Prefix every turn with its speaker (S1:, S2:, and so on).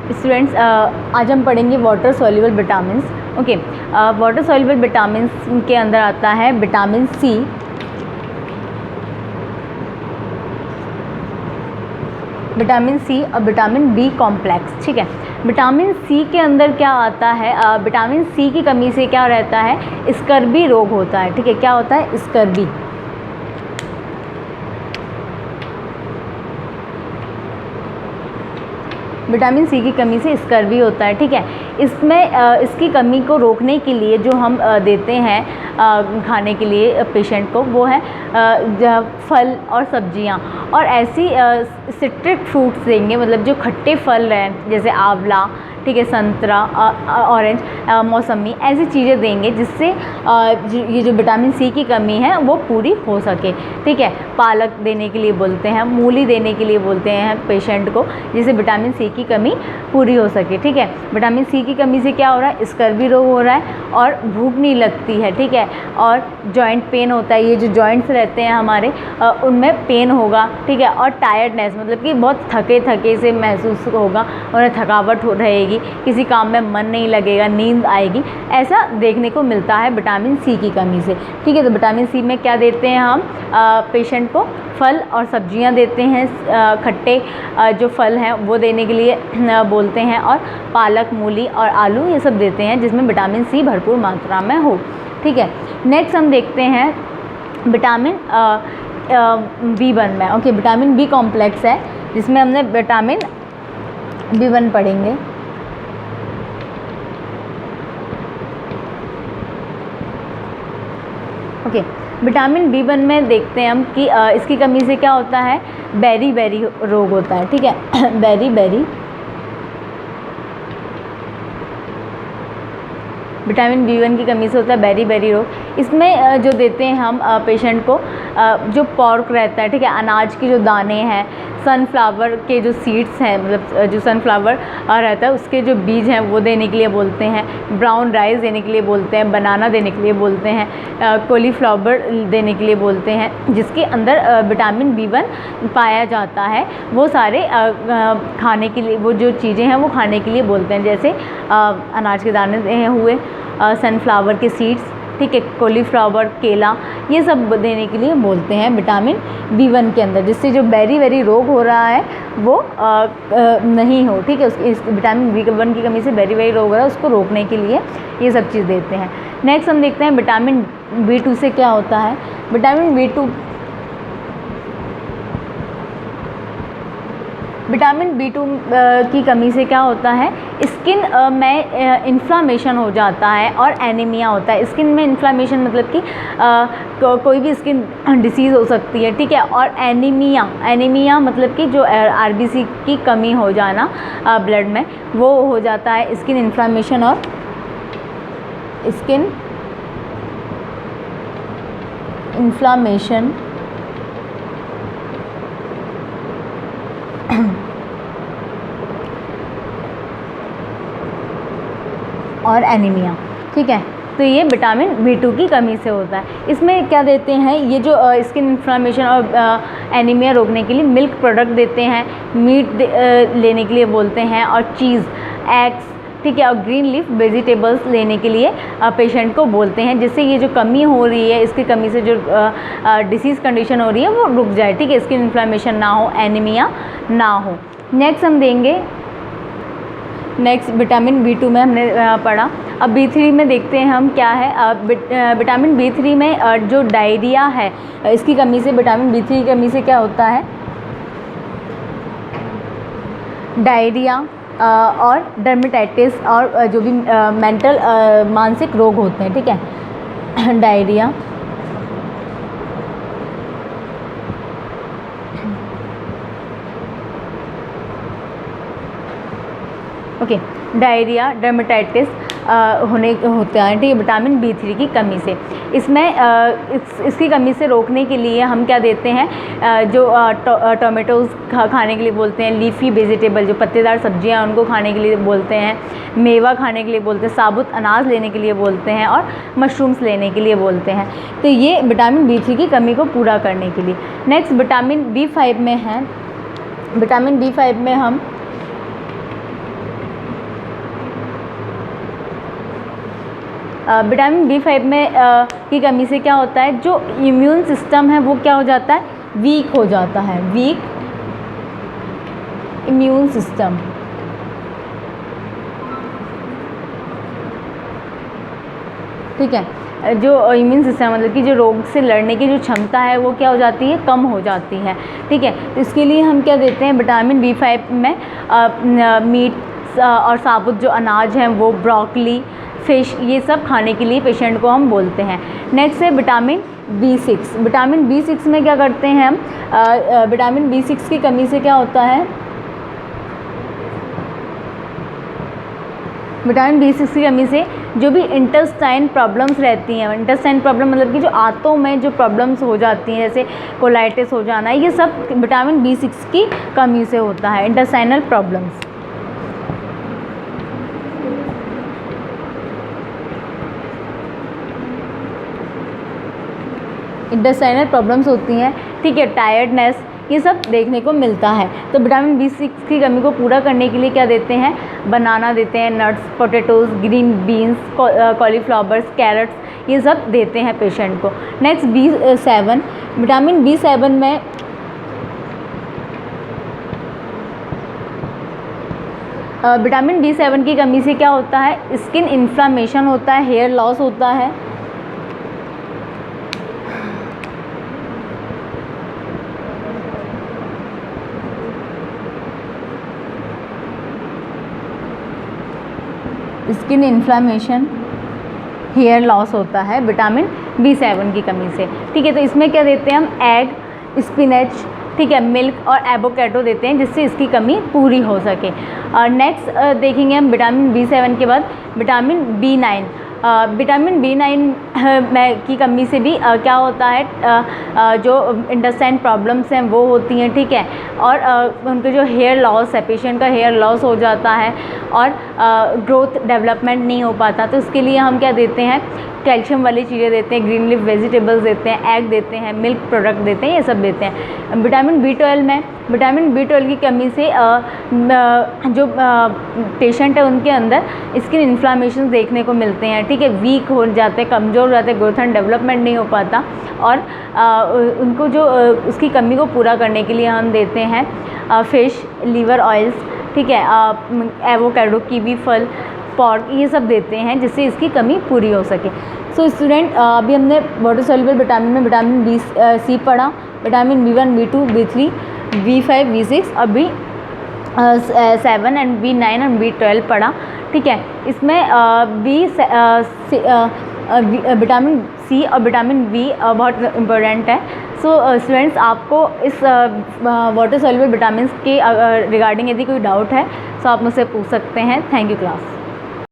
S1: Students आज हम पढ़ेंगे water soluble vitamin. Okay, water soluble vitamin के अंदर आता है विटामिन सी, विटामिन सी और विटामिन बी कॉम्प्लेक्स। ठीक है, विटामिन सी के अंदर क्या आता है, विटामिन सी की कमी से क्या रहता है, स्कर्वी रोग होता है। ठीक है, क्या होता है, स्कर्वी। विटामिन सी की कमी से स्कर्वी होता है। ठीक है, इसमें इसकी कमी को रोकने के लिए जो हम देते हैं खाने के लिए पेशेंट को, वो है फल और सब्जियां, और ऐसी सिट्रिक फ्रूट्स देंगे, मतलब जो खट्टे फल हैं जैसे आंवला, ठीक है, संतरा, ऑरेंज, मौसमी, ऐसी चीज़ें देंगे जिससे ये जो विटामिन सी की कमी है वो पूरी हो सके। ठीक है, पालक देने के लिए बोलते हैं, मूली देने के लिए बोलते हैं पेशेंट को, जिससे विटामिन सी की कमी पूरी हो सके। ठीक है, विटामिन सी की कमी से क्या हो रहा है, स्कर्वी रोग हो रहा है और भूख नहीं लगती है। ठीक है, और जॉइंट पेन होता है, ये जो जॉइंट्स रहते हैं हमारे उनमें पेन होगा। ठीक है, और टायर्डनेस, मतलब कि बहुत थके थके से महसूस होगा, उन्हें थकावट हो रहेगी, किसी काम में मन नहीं लगेगा, नींद आएगी, ऐसा देखने को मिलता है विटामिन सी की कमी से। ठीक है, तो विटामिन सी में क्या देते हैं हम पेशेंट को, फल और सब्जियां देते हैं, खट्टे जो फल हैं वो देने के लिए बोलते हैं, और पालक, मूली और आलू ये सब देते हैं जिसमें विटामिन सी भरपूर मात्रा में हो। ठीक है, नेक्स्ट हम देखते हैं विटामिन B1 में। ओके, विटामिन बी कॉम्प्लेक्स है जिसमें हमने विटामिन B1 पढ़ेंगे। ओके, विटामिन B1 में देखते हैं हम कि इसकी कमी से क्या होता है, बेरी बेरी रोग होता है। ठीक है, बेरी बेरी, विटामिन B1 की कमी से होता है बेरी बेरी रोग। इसमें जो देते हैं हम पेशेंट को, जो पॉर्क रहता है, ठीक है, अनाज के जो दाने हैं, सनफ्लावर के जो सीड्स हैं, मतलब जो सनफ्लावर रहता है उसके जो बीज हैं वो देने के लिए बोलते हैं, ब्राउन राइस देने के लिए बोलते हैं, बनाना देने के लिए बोलते हैं, कॉलीफ्लावर देने के लिए बोलते हैं, जिसके अंदर विटामिन B1 पाया जाता है। वो सारे खाने के लिए, वो जो चीज़ें हैं वो खाने के लिए बोलते हैं, जैसे अनाज के दाने हुए, सनफ्लावर के सीड्स, ठीक है, कॉलीफ्लावर, केला, ये सब देने के लिए बोलते हैं विटामिन B1 के अंदर, जिससे जो बेरी बेरी रोग हो रहा है वो नहीं हो। ठीक है, इस विटामिन B1 की कमी से बेरी बेरी रोग हो रहा है, उसको रोकने के लिए ये सब चीज़ देते हैं। नेक्स्ट हम देखते हैं विटामिन B2 से क्या होता है। विटामिन B2 की कमी से क्या होता है, स्किन में इन्फ्लामेशन हो जाता है और एनीमिया होता है। स्किन में इन्फ्लामेशन मतलब कि कोई भी स्किन डिसीज़ हो सकती है। ठीक है, और एनीमिया मतलब कि जो RBC की कमी हो जाना ब्लड में, वो हो जाता है स्किन इन्फ्लामेशन और स्किन इन्फ्लामेशन और एनीमिया। ठीक है, तो ये विटामिन B2 की कमी से होता है। इसमें क्या देते हैं, ये जो स्किन इन्फ्लामेशन और एनीमिया रोकने के लिए मिल्क प्रोडक्ट देते हैं, मीट लेने के लिए बोलते हैं, और चीज़, एग्स, ठीक है, और ग्रीन लीफ वेजिटेबल्स लेने के लिए पेशेंट को बोलते हैं, जिससे ये जो कमी हो रही है, इसकी कमी से जो डिसीज़ कंडीशन हो रही है वो रुक जाए। ठीक है, स्किन इन्फ्लामेशन ना हो, एनीमिया ना हो। नेक्स्ट हम देंगे, नेक्स्ट विटामिन B2 में हमने पढ़ा। अब B3 में देखते हैं हम क्या है। विटामिन B3 में जो डायरिया है, इसकी कमी से, विटामिन B3 की कमी से क्या होता है, डायरिया और डर्मेटाइटिस और जो भी मेंटल मानसिक रोग होते हैं। ठीक है, डायरिया, ओके, डायरिया, डर्मेटाइटिस होते हैं। ठीक है, विटामिन B3 की कमी से। इसमें इसकी कमी से रोकने के लिए हम क्या देते हैं, जो टोमेटोज़ खाने के लिए बोलते हैं, लीफी वेजिटेबल जो पत्तेदार सब्जियां उनको खाने के लिए बोलते हैं, मेवा खाने के लिए बोलते हैं, साबुत अनाज लेने के लिए बोलते हैं, और मशरूम्स लेने के लिए बोलते हैं। तो ये विटामिन B3 की कमी को पूरा करने के लिए। नेक्स्ट विटामिन B5 में है। विटामिन B5 में हम विटामिन B5 में की कमी से क्या होता है, जो इम्यून सिस्टम है वो क्या हो जाता है, वीक हो जाता है, वीक इम्यून सिस्टम। ठीक है, जो इम्यून सिस्टम मतलब कि जो रोग से लड़ने की जो क्षमता है वो क्या हो जाती है, कम हो जाती है। ठीक है, तो इसके लिए हम क्या देते हैं, विटामिन B5 में मीट और साबुत जो अनाज हैं वो, ब्रोकली, फिश, ये सब खाने के लिए पेशेंट को हम बोलते हैं। नेक्स्ट है विटामिन B6। विटामिन B6 में क्या करते हैं हम, विटामिन B6 की कमी से क्या होता है, विटामिन B6 की कमी से जो भी इंटेस्टाइन प्रॉब्लम्स रहती हैं, इंटेस्टाइन प्रॉब्लम मतलब कि जो आंतों में जो प्रॉब्लम्स हो जाती हैं, जैसे कोलाइटिस हो जाना, ये सब विटामिन B6 की कमी से होता है, इंटेस्टाइनल प्रॉब्लम्स। इंटेस्टाइनल प्रॉब्लम्स होती हैं। ठीक है, टायर्डनेस, ये सब देखने को मिलता है। तो विटामिन B6 की कमी को पूरा करने के लिए क्या देते हैं, बनाना देते हैं, nuts, potatoes, green beans, cauliflowers, carrots, ये सब देते हैं पेशेंट को। Next B7। विटामिन B7 में विटामिन B7 की कमी से क्या होता है, स्किन इन्फ्लामेशन होता है, हेयर लॉस होता है। स्किन इन्फ्लामेशन, हेयर लॉस होता है विटामिन B7 की कमी से। ठीक है, तो इसमें क्या देते हैं हम, एग, स्पिनच, ठीक है, मिल्क और एवोकाडो देते हैं जिससे इसकी कमी पूरी हो सके। नेक्स्ट देखेंगे हम विटामिन B7 के बाद विटामिन B9। विटामिन B9 में की कमी से भी क्या होता है, जो इंटेस्टाइन प्रॉब्लम्स हैं वो होती हैं। ठीक है, और उनके जो हेयर लॉस है, पेशेंट का हेयर लॉस हो जाता है और ग्रोथ डेवलपमेंट नहीं हो पाता। तो उसके लिए हम क्या देते हैं, कैल्शियम वाली चीज़ें देते हैं, ग्रीन लीफ वेजिटेबल्स देते हैं, एग देते हैं, मिल्क प्रोडक्ट देते हैं, ये सब देते हैं। विटामिन B12 में, विटामिन B12 की कमी से जो पेशेंट है उनके अंदर स्किन इन्फ्लामेशन देखने को मिलते हैं। ठीक है, वीक हो जाते हैं, कमज़ोर हो जाते हैं, ग्रोथ एंड डेवलपमेंट नहीं हो पाता। और उनको जो उसकी कमी को पूरा करने के लिए हम देते हैं फ़िश, लीवर ऑयल्स, ठीक है, एवोकाडो, कीवी फल, पॉर्क, ये सब देते हैं जिससे इसकी कमी पूरी हो सके। सो स्टूडेंट, अभी हमने वाटर सॉल्युबल विटामिन में विटामिन C पढ़ा, vitamin B1, B2, B3, B5, B6 और B7 एंड B9 और B12 पढ़ा। ठीक है, इसमें विटामिन C और विटामिन B बहुत इम्पोर्टेंट है। सो स्टूडेंट्स, आपको इस वाटर सॉल्युबल विटामिन के रिगार्डिंग यदि कोई डाउट है तो आप मुझसे पूछ सकते हैं। Thank you class.